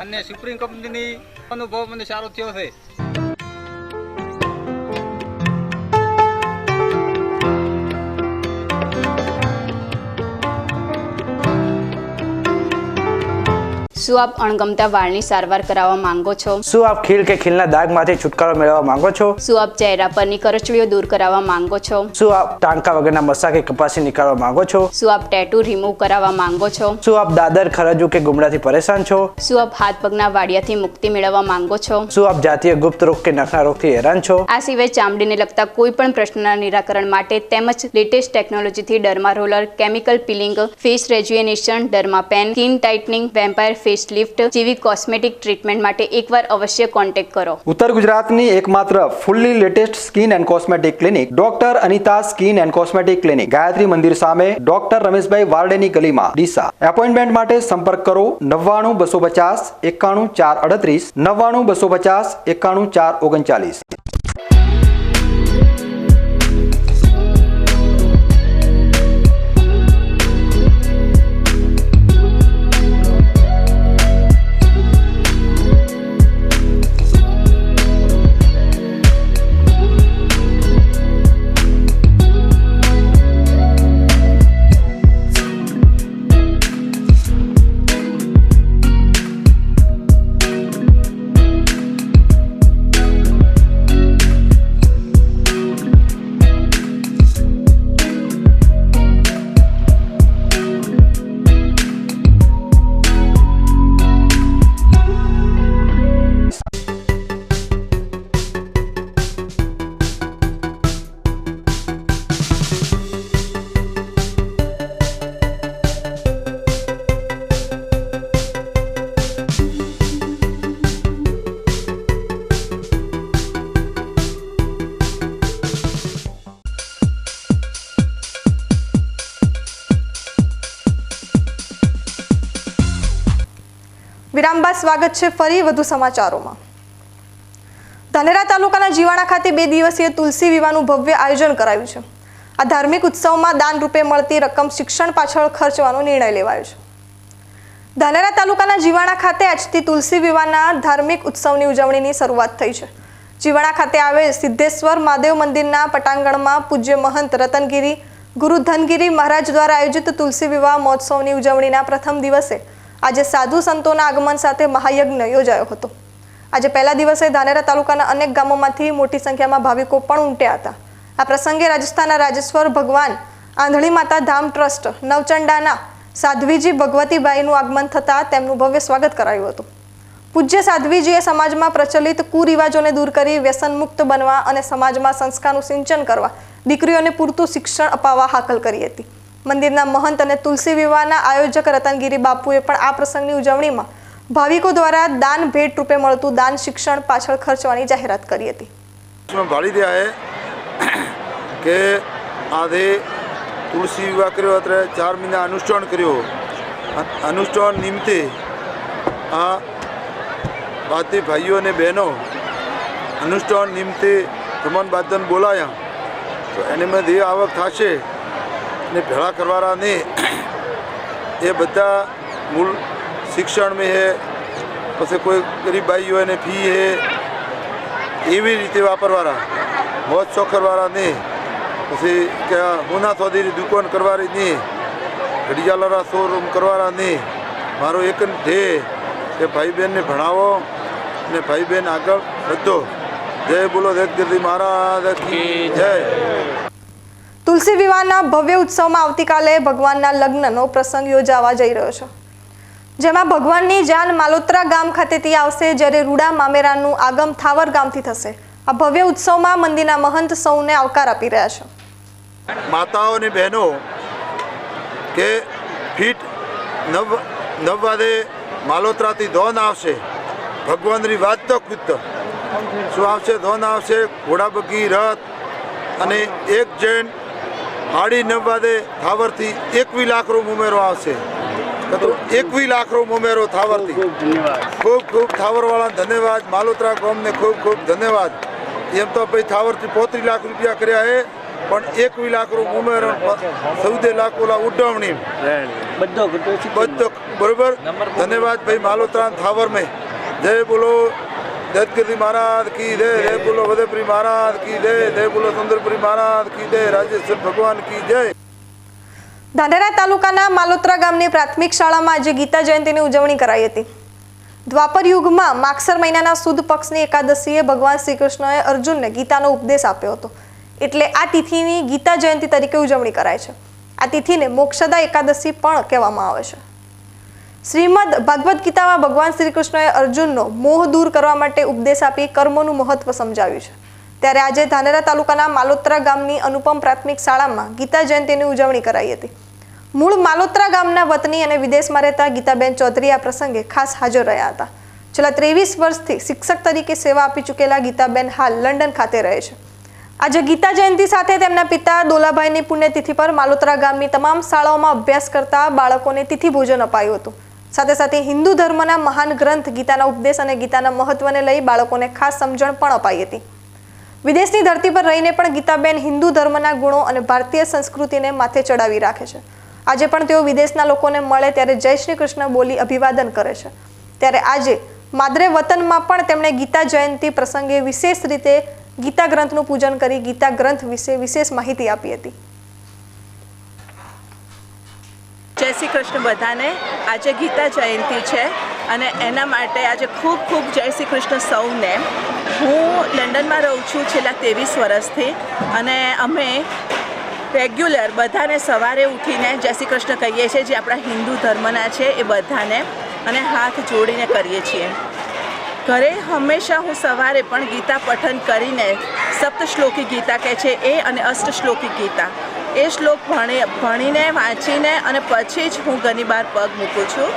અને સુપ્રીમ કંપનીની અનુભવ મને સારો થયો છે. શું આપ અણગમતા વાળની સારવાર કરાવવા માંગો છો? શું આપ ખીલ કે ખીલના દાગમાંથી છુટકારો મેળવવા માંગો છો? શું આપ ચહેરા પરની કરચલીઓ દૂર કરાવવા માંગો છો? શું આપ ટાંકા વગરના મસા કે કપાસી નીકાળવા માંગો છો? શું આપ ટેટુ રિમૂવ કરાવવા માંગો છો? શું આપ દાદર ખરજુ કે ગુમડાથી પરેશાન છો? શું આપ હાથ પગના વાડિયાથી મુક્તિ મેળવવા માંગો છો? શું આપ જાતીય ગુપ્ત રોગ કે નખના રોગથી હેરાન છો? આ સિવાય ચામડીને લગતા કોઈ પણ પ્રશ્નના નિરાકરણ માટે તેમજ લેટેસ્ટ ટેકનોલોજીથી derma roller, chemical peeling, face rejuvenation, derma pen, skin tightening, vampire face lift જેવી કોસ્મેટિક ટ્રીટમેન્ટ માટે એકવાર અવશ્ય કોન્ટેક્ટ કરો. ઉત્તર ગુજરાતની એકમાત્ર fully latest skin and cosmetic clinic doctor Anita skin and cosmetic clinic, Gayatri Mandir સામે, ડોક્ટર રમેશભાઈ વારડેની ગલીમાં, ડીસા. એપોઇન્ટમેન્ટ માટે સંપર્ક કરો 99 250 91 438 99 250 91 439. વિરામ બાદ સ્વાગત છે ફરી વધુ સમાચારોમાં. ધાનેરા તાલુકાના જીવાણા ખાતે 2 દિવસીય તુલસી વિવાહનું ભવ્ય આયોજન કરાયું છે. આ ધાર્મિક ઉત્સવમાં દાન રૂપે મળતી રકમ શિક્ષણ પાછળ ખર્ચવાનો નિર્ણય લેવાયો છે. ધાનેરા તાલુકાના જીવાણા ખાતે આજથી તુલસી વિવાહના ધાર્મિક ઉત્સવની ઉજવણીની શરૂઆત થઈ છે. જીવાણા ખાતે આવેલ સિદ્ધેશ્વર મહાદેવ મંદિરના પટાંગણમાં પૂજ્ય મહંત રતનગીરી ગુરુ ધનગીરી મહારાજ દ્વારા આયોજિત તુલસી વિવાહ મહોત્સવની ઉજવણીના પ્રથમ દિવસે આજે સાધુ સંતોના આગમન સાથે મહાયજ્ઞ યોજાયો હતો. આજે પહેલા દિવસે ધાનેરા તાલુકાના અનેક ગામોમાંથી મોટી સંખ્યામાં ભાવિકો પણ ઉમટ્યા હતા. આ પ્રસંગે રાજસ્થાનના રાજેશ્વર ભગવાન આંધળી માતા ધામ ટ્રસ્ટ નવચંડાના સાધ્વીજી ભગવતીબાઈનું આગમન થતાં તેમનું ભવ્ય સ્વાગત કરાયું હતું. પૂજ્ય સાધ્વીજીએ સમાજમાં પ્રચલિત કુરિવાજોને દૂર કરી વ્યસન મુક્ત બનવા અને સમાજમાં સંસ્કારનું સિંચન કરવા દીકરીઓને પૂરતું શિક્ષણ અપાવવા હાકલ કરી હતી. મંદિરના મહંત અને તુલસી વિવાહના આયોજક રતનગીરી બાપુએ પણ આ પ્રસંગની ઉજવણીમાં ભાવિકો દ્વારા દાન ભેટ રૂપે મળતું દાન શિક્ષણ પાછળ ખર્ચવાની જાહેરાત કરી હતી. ભાળી દે હે કે આધે તુલસી વિવાહ કર્યો અત્રે 4 મહિના અનુષ્ઠાન કર્યો અનુષ્ઠાન નિમિત્તે આ ભારતીય ભાઈઓ અને બહેનો અનુષ્ઠાન નિમિત્તે જમણ બાદન બોલાયા તો એને મેં જે આવક થશે ને ભેળા કરવાના ને એ બધા મૂળ શિક્ષણ મેં હે પછી કોઈ ગરીબ ભાઈઓ એને ફી હે એવી રીતે વાપરવાના મોજ શોખ કરવાના ને પછી કે હોના સોદીની દુકાન કરવાની નહીં ઘડિયાળના શોરૂમ કરવાના નહીં મારો એક જ ધ્યેય કે ભાઈ બહેનને ભણાવો ને ભાઈ બહેન આગળ વધો જય બોલો દત્તગીરી મહારાજ કી જય। તુલસી વિવાહના ભવ્ય ઉત્સવમાં આવતીકાલે ભગવાનના લગ્નનો પ્રસંગ યોજાવા જઈ રહ્યો છે, જેમાં ભગવાનની જાન માલોત્રા ગામ ખાતેથી આવશે, જ્યારે રૂડા મામેરાનું આગમ થાવર ગામથી થશે। આ ભવ્ય ઉત્સવમાં મંદિરના મહંત સૌને આવકાર આપી રહ્યા છે। માતાઓ અને બહેનો કે ફીટ 9 વાગે માલોત્રાથી ધોન આવશે, ભગવાનની વાત તો કૂદ શું આવશે, ધોન આવશે, ઘોડાબગી રથ અને એક જૈન 9:30 વાગે થાવરથી 21 લાખ રૂ ઉમેરો આવશે। તો 21 લાખ રૂ ઉમેરો થાવરથી ખૂબ ખૂબ થાવરવાળા ધન્યવાદ, માલોત્રા ગામને ખૂબ ખૂબ ધન્યવાદ। એમ તો ભાઈ થાવરથી 35 લાખ રૂપિયા કર્યા હે પણ 21 લાખ રૂ ઉમેરો 14 લાખ ઓલા ઉડવણી બધો બરોબર। ધન્યવાદ ભાઈ માલોત્રા થાવર મેં। જય બોલો દત્તગીરી મહારાજ की जय, जय बोलो वदयपुरी महाराज की जय, जय बोलो सुंदरपुरी महाराज की जय, राजेश्वर भगवान की जय। ધાનેરા તાલુકાના માલોત્રા ગામની પ્રાથમિક શાળામાં આજે ગીતા જયંતિની ઉજવણી કરાઈ હતી। દ્વાપર યુગમાં માગસર મહિનાના સુદ પક્ષની એકાદશીએ ભગવાન શ્રી કૃષ્ણએ અર્જુનને ગીતાનો ઉપદેશ આપ્યો હતો, એટલે આ તિથિની ગીતા જયંતિ તરીકે ઉજવણી કરાય છે। આ તિથિને મોક્ષદા એકાદશી પણ કહેવામાં આવે છે। શ્રીમદ ભગવદ્ ગીતામાં ભગવાન શ્રી કૃષ્ણએ અર્જુનનો મોહ દૂર કરવા માટે ઉપદેશ આપી કર્મોનું મહત્વ સમજાવ્યું છે। ત્યારે આજે ધાનેરા તાલુકાના માલોત્રા ગામની અનુપમ પ્રાથમિક શાળામાં ગીતા જયંતિની ઉજવણી કરાઈ હતી। મૂળ માલોત્રા ગામના વતની અને વિદેશમાં રહેતા ગીતાબેન ચૌધરી આ પ્રસંગે ખાસ હાજર રહ્યા હતા। છેલ્લા 23 વર્ષથી શિક્ષક તરીકે સેવા આપી ચૂકેલા ગીતાબેન હાલ લંડન ખાતે રહે છે। આજે ગીતા જયંતિ સાથે તેમના પિતા દોલાભાઈની પુણ્યતિથિ પર માલોત્રા ગામની તમામ શાળાઓમાં અભ્યાસ કરતા બાળકોને તિથિ ભોજન અપાયું હતું। સાથે સાથે હિન્દુ ધર્મના મહાન ગ્રંથ ગીતાના ઉપદેશ અને ગીતાના મહત્વને લઈ બાળકોને ખાસ સમજણ પણ અપાઈ હતી। વિદેશની ધરતી પર રહીને પણ ગીતાબેન હિન્દુ ધર્મના ગુણો અને ભારતીય સંસ્કૃતિને માથે ચડાવી રાખે છે। આજે પણ તેઓ વિદેશના લોકોને મળે ત્યારે જય શ્રી કૃષ્ણ બોલી અભિવાદન કરે છે। ત્યારે આજે માદરે વતનમાં પણ તેમણે ગીતા જયંતિ પ્રસંગે વિશેષ રીતે ગીતા ગ્રંથનું પૂજન કરી ગીતા ગ્રંથ વિશે વિશેષ માહિતી આપી હતી। જય શ્રી કૃષ્ણ બધાને। આજે ગીતા જયંતિ છે અને એના માટે આજે ખૂબ ખૂબ જય શ્રી કૃષ્ણ સૌને। હું લંડનમાં રહું છું છેલ્લા 23 વર્ષથી અને અમે રેગ્યુલર બધાને સવારે ઉઠીને જય શ્રી કૃષ્ણ કહીએ છીએ, જે આપણા હિન્દુ ધર્મના છે એ બધાને, અને હાથ જોડીને કરીએ છીએ। ઘરે હંમેશા હું સવારે પણ ગીતા પઠન કરીને સપ્ત શ્લોકી ગીતા કહે છે એ અને અષ્ટ શ્લોકી ગીતા એ શ્લોક ભણીને વાંચીને અને પછી જ હું ઘરની બહાર પગ મૂકું છું।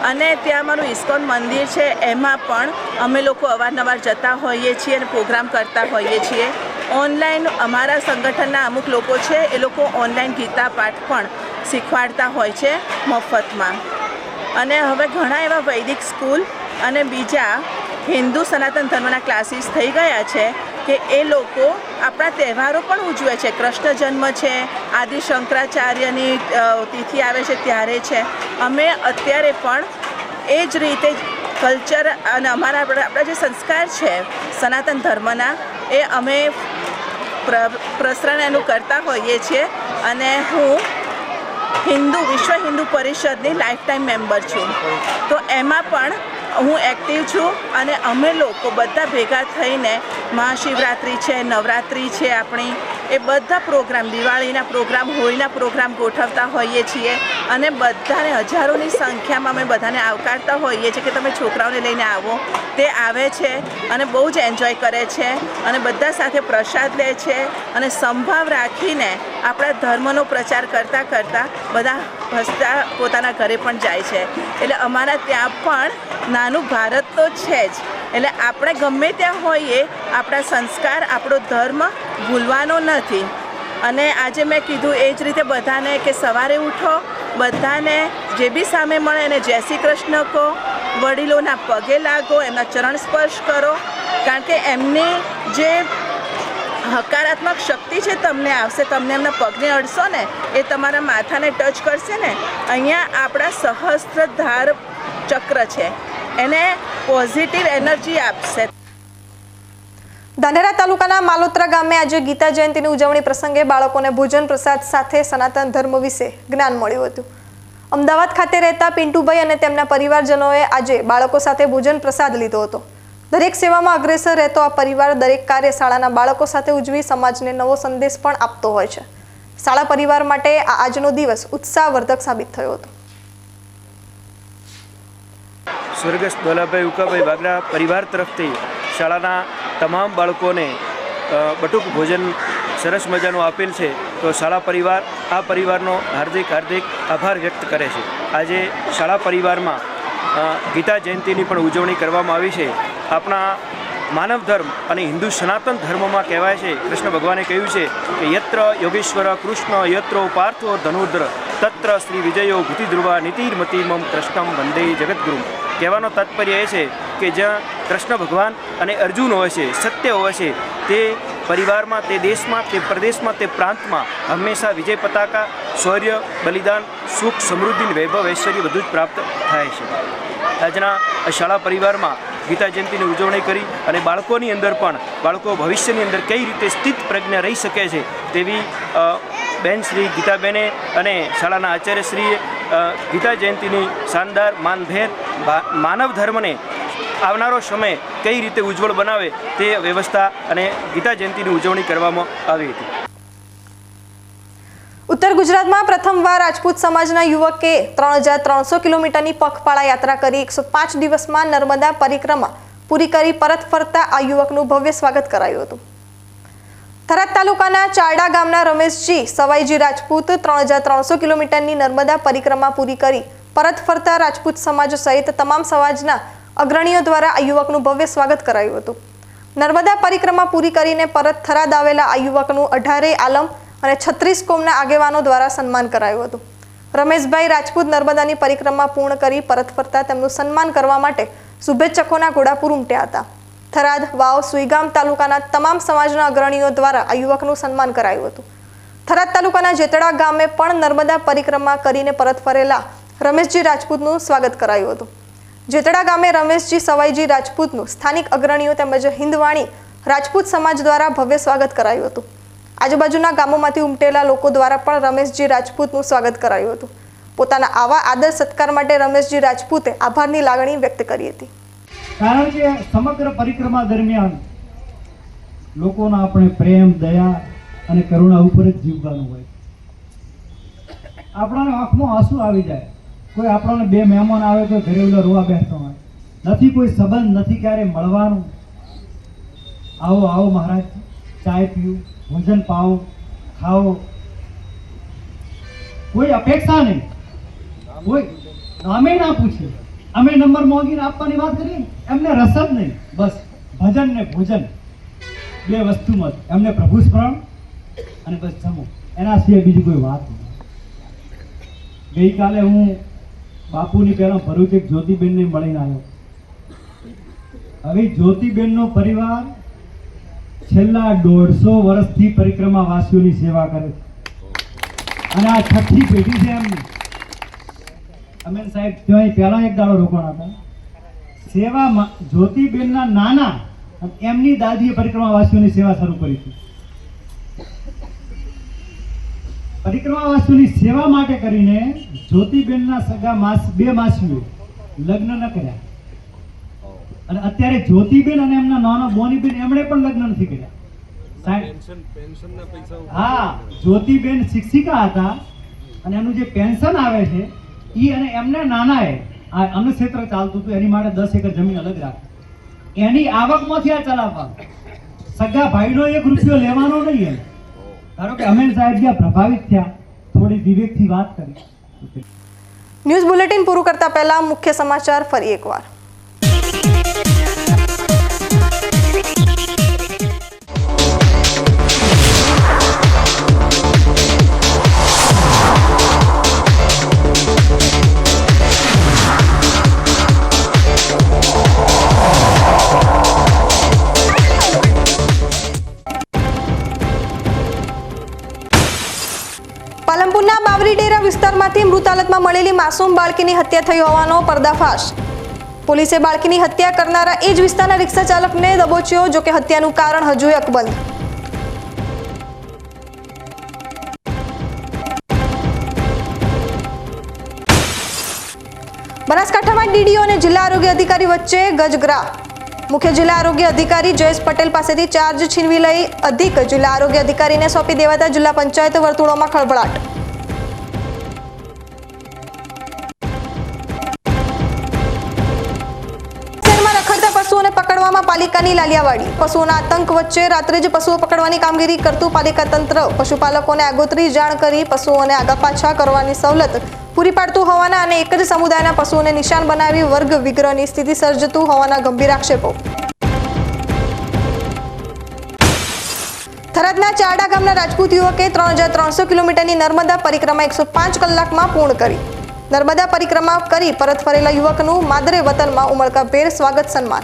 અને ત્યાં અમારું ઇસ્કોન મંદિર છે, એમાં પણ અમે લોકો અવારનવાર જતા હોઈએ છીએ અને પ્રોગ્રામ કરતા હોઈએ છીએ। ઓનલાઈન અમારા સંગઠનના અમુક લોકો છે એ લોકો ઓનલાઈન ગીતા પાઠ પણ શીખવાડતા હોય છે મફતમાં। અને હવે ઘણા એવા વૈદિક સ્કૂલ અને બીજા હિન્દુ સનાતન ધર્મના ક્લાસીસ થઈ ગયા છે કે એ લોકો આપણા તહેવારો પણ ઉજવે છે। કૃષ્ણ જન્મ છે, આદિ શંકરાચાર્યની તિથિ આવે છે ત્યારે છે। અમે અત્યારે પણ એ જ રીતે કલ્ચર અને આપણા જે સંસ્કાર છે સનાતન ધર્મના એ અમે પ્રસરણ એનું કરતા હોઈએ છીએ। અને હું વિશ્વ હિન્દુ પરિષદની લાઈફ ટાઈમ મેમ્બર છું, તો એમાં પણ હું એક્ટિવ છું। અને અમે લોકો બધા ભેગા થઈને મહાશિવરાત્રિ છે, નવરાત્રિ છે આપણી, એ બધા પ્રોગ્રામ, દિવાળીના પ્રોગ્રામ, હોળીના પ્રોગ્રામ ગોઠવતા હોઈએ છીએ। અને બધાને હજારોની સંખ્યામાં અમે બધાને આવકારતા હોઈએ છીએ કે તમે છોકરાઓને લઈને આવો। તે આવે છે અને બહુ જ એન્જોય કરે છે અને બધા સાથે પ્રસાદ લે છે અને સંભાવ રાખીને આપણા ધર્મનો પ્રચાર કરતાં કરતાં બધા હસતા પોતાના ઘરે પણ જાય છે। એટલે અમારા ત્યાં પણ નાનું ભારત તો છે જ, એટલે આપણે ગમે ત્યાં હોઈએ આપણા સંસ્કાર, આપણો ધર્મ ભૂલવાનો નથી। અને આજે મેં કીધું એ જ રીતે બધાને કે સવારે ઉઠો બધાને જે બી સામે મળે એને જય શ્રી કૃષ્ણ કહો, વડીલોના પગે લાગો, એમના ચરણ સ્પર્શ કરો, કારણ કે એમની જે હકારાત્મક શક્તિ છે તમને આવશે. તમને એમના પગને અડશો ને એ તમારા માથાને ટચ કરશે ને, અહીંયા આપણા સહસ્ત્રધાર ચક્ર છે એને પોઝિટિવ એનર્જી આપશે. ધાનેરા તાલુકાના માલોત્રા ગામે આજે ગીતા જયંતિની ઉજવણી પ્રસંગે બાળકોને ભોજન પ્રસાદ સાથે સનાતન ધર્મ વિશે જ્ઞાન મળ્યું હતું. અમદાવાદ ખાતે રહેતા પિન્ટુભાઈ અને તેમના પરિવારજનોએ આજે બાળકો સાથે ભોજન પ્રસાદ લીધો હતો. દરેક સેવામાં અગ્રેસર રહેતો આ પરિવાર દરેક કાર્ય શાળાના બાળકો સાથે ઉજવી સમાજને નવો સંદેશ પણ આપતો હોય છે. શાળા પરિવાર માટે આ આજનો દિવસ ઉત્સાહવર્ધક સાબિત થયો હતો. સ્વર્ગસ્થ દોલાભાઈ ઉકાભાઈ વાગડા પરિવાર તરફથી શાળાના તમામ બાળકોને બટુક ભોજન સરસ મજાનું આપેલ છે. તો શાળા પરિવાર આ પરિવારનો હાર્દિક આભાર વ્યક્ત કરે છે. આજે શાળા પરિવારમાં ગીતા જયંતિની પણ ઉજવણી કરવામાં આવી છે. આપણા માનવ ધર્મ અને હિન્દુ સનાતન ધર્મમાં કહેવાય છે, કૃષ્ણ ભગવાને કહ્યું છે કે યત્ર યોગેશ્વર કૃષ્ણ યત્રો પાર્થો ધનુર્ધર તત્ર શ્રી વિજયો ભૂતિ ધ્રુવા નીતિર્મતિમમ કૃષ્ણમ વંદે જગદગુરુ. કહેવાનો તાત્પર્ય એ છે કે જ્યાં કૃષ્ણ ભગવાન અને અર્જુન હોય છે, સત્ય હોય છે, તે પરિવારમાં, તે દેશમાં, તે પ્રદેશમાં, તે પ્રાંતમાં હંમેશા વિજય પતાકા, શૌર્ય, બલિદાન, સુખ, સમૃદ્ધિ, વૈભવ, ઐશ્વર્ય બધું જ પ્રાપ્ત થાય છે. આજના શાળા પરિવારમાં ગીતા જયંતિની ઉજવણી કરી અને બાળકોની અંદર પણ બાળકો ભવિષ્યની અંદર કઈ રીતે સ્થિત પ્રજ્ઞ રહી શકે છે તેવી બેન શ્રી ગીતાબેને અને શાળાના આચાર્યશ્રીએ ગીતા જયંતિની શાનદાર માનભેર માનવ ધર્મને આવનારો સમય કઈ રીતે ઉજ્જવળ બનાવે તે વ્યવસ્થા અને ગીતા જયંતિની ઉજવણી કરવામાં આવી હતી. ઉત્તર ગુજરાતમાં પ્રથમવાર રાજપૂત સમાજના યુવકે 3300 કિલોમીટરની પગપાળા યાત્રા કરી 105 દિવસમાં નર્મદા પરિક્રમા પૂરી કરી પરત ફરતા આ યુવકનું ભવ્ય સ્વાગત કરાયું હતું. થરાદ તાલુકાના ચારડા ગામના રમેશજી સવાઈજી રાજપૂત 3300 કિલોમીટરની નર્મદા પરિક્રમા પૂરી કરી પરત ફરતા રાજપૂત સમાજ સહિત તમામ સમાજના અગ્રણીઓ દ્વારા આ યુવકનું ભવ્ય સ્વાગત કરાયું હતું. નર્મદા પરિક્રમા પૂરી કરીને પરત થરાદ આવેલા આ યુવકનું 18 આલમ અને 36 કોમના આગેવાનો દ્વારા સન્માન કરાયું હતું. રમેશભાઈ રાજપૂત નર્મદાની પરિક્રમા પૂર્ણ કરી પરત ફરતા તેમનું સન્માન કરવા માટે શુભેચ્છકોના ઘોડાપુર ઉમટ્યા હતા. થરાદ, વાવ, સુઈગામ તાલુકાના તમામ સમાજના અગ્રણીઓ દ્વારા આ યુવકનું સન્માન કરાયું હતું. થરાદ તાલુકાના જેતડા ગામે પણ નર્મદા પરિક્રમા કરીને પરત ફરેલા રમેશજી રાજપૂતનું સ્વાગત કરાયું હતું. જેતડા ગામે રમેશજી સવાઈજી રાજપૂતનું સ્થાનિક અગ્રણીઓ તેમજ હિન્દવાણી રાજપૂત સમાજ દ્વારા ભવ્ય સ્વાગત કરાયું હતું. આજુબાજુના ગામોમાંથી ઉમટેલા લોકો દ્વારા પણ રમેશજી રાજપૂતનું સ્વાગત કરાયું હતું. પોતાના આવા આદર સત્કાર માટે રમેશજી રાજપૂતે આભારની લાગણી વ્યક્ત કરી હતી. કારણ કે સમગ્ર પરિક્રમા દરમિયાન લોકોના આપણે પ્રેમ, દયા અને કરુણા ઉપર જ જીવવાનું હોય. આપણાને આંખમાં આંસુ આવી જાય. કોઈ આપણને બે મહેમાન આવે તો ઘરે ઓલા રોવા બેસતો હોય, નથી કોઈ સંબંધ, નથી ક્યારે મળવાનું. આવો આવો મહારાજ, ચાય પીવું, ભોજન પાવો, ખાઓ, કોઈ અપેક્ષા નહીં, કોઈ અમે ના પૂછે. અમે નંબર મોંઘીને આપવાની વાત કરીએ, એમને રસ જ નહીં. બસ ભજન ને ભોજન બે વસ્તુમાં એમને પ્રભુ સ્મરણ અને બસ જમો, એના સિવાય બીજી કોઈ વાત નહીં. ગઈકાલે હું બાપુની પહેલા ભરૂચ એક જ્યોતિબેનને મળીને આવ્યો. હવે જ્યોતિબેનનો પરિવાર છેલ્લા 150 વર્ષથી પરિક્રમા વાસીઓની સેવા કરે છે અને આ છઠ્ઠી પેઢી છે એમની. અમીન સાહેબ ત્યાં પહેલા એક દાડો રોકાણા હતા સેવામાં. જ્યોતિબેનના નાના એમની દાદીએ પરિક્રમા વાસીઓની સેવા શરૂ કરી હતી. પરિક્રમા વાસીઓની સેવા માટે કરીને જ્યોતિબેનના સગા બે માસીઓ લગ્ન ન કર્યા અને અત્યારે જ્યોતિબેન અને એમના નાના બોનીબેન એમણે પણ લગ્ન નથી કર્યા. હા, જ્યોતિબેન શિક્ષિકા હતા અને એમનું જે પેન્શન આવે છે એ અને એમને નાનાએ આ અન્ન ક્ષેત્ર ચાલતું હતું એની માટે 10 એકર જમીન અલગ રાખી એની આવકમાંથી આ ચલાવવા. સગા ભાઈનો 1 રૂપિયો લેવાનો નહીં. એમ ધારો કે અમીન સાહેબ જ્યાં પ્રભાવિત થયા, થોડી વિવેકથી વાત કરી. ન્યૂઝ બુલેટિન પૂરું કરતા પહેલા મુખ્ય સમાચાર ફરી એકવાર. મળેલી માસૂમ બાળકીની હત્યા થઈ હોવાનો પર્દાફાશ. પોલીસે બાળકીની હત્યા કરનારા એ જ વિસ્તારના રિક્ષા ચાલકને દબોચ્યો, જો કે હત્યાનું કારણ હજુ અકબંધ. બનાસકાંઠામાં ડીડીઓ અને જિલ્લા આરોગ્ય અધિકારી વચ્ચે ગજગ્રા. મુખ્ય જિલ્લા આરોગ્ય અધિકારી જયેશ પટેલ પાસેથી ચાર્જ છીનવી લઈ અધિક જિલ્લા આરોગ્ય અધિકારીને સોંપી દેવાતા જિલ્લા પંચાયત વર્તુળોમાં ખળભળાટ. શહેરમાં રખડતા પશુઓને પકડવામાં પાલિકાની લાલિયાવાડી. પશુઓના આતંક વચ્ચે રાત્રે જ પશુઓ પકડવાની કામગીરી કરતું પાલિકા તંત્ર પશુપાલકોને આગોતરી જાણ કરી પશુઓને આગા પાછા કરવાની સવલત પૂરી પાડતું હોવાના અને એક જ સમુદાયના પશુઓને નિશાન બનાવી વર્ગ વિગ્રહની સ્થિતિ સર્જતું હોવાના ગંભીર આક્ષેપો. થરાદના ચારડા ગામના રાજપૂત યુવકે 3300 કિલોમીટરની નર્મદા પરિક્રમા 105 કલાકમાં પૂર્ણ કરી. નર્મદા પરિક્રમા કરી પરત ફરેલા યુવકનું માદરે વતનમાં ઉમળકાભેર સ્વાગત સન્માન.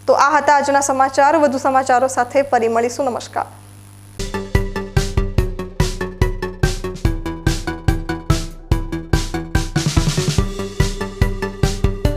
તો આ હતા આજના સમાચાર. વધુ સમાચારો સાથે ફરી મળીશું. નમસ્કાર.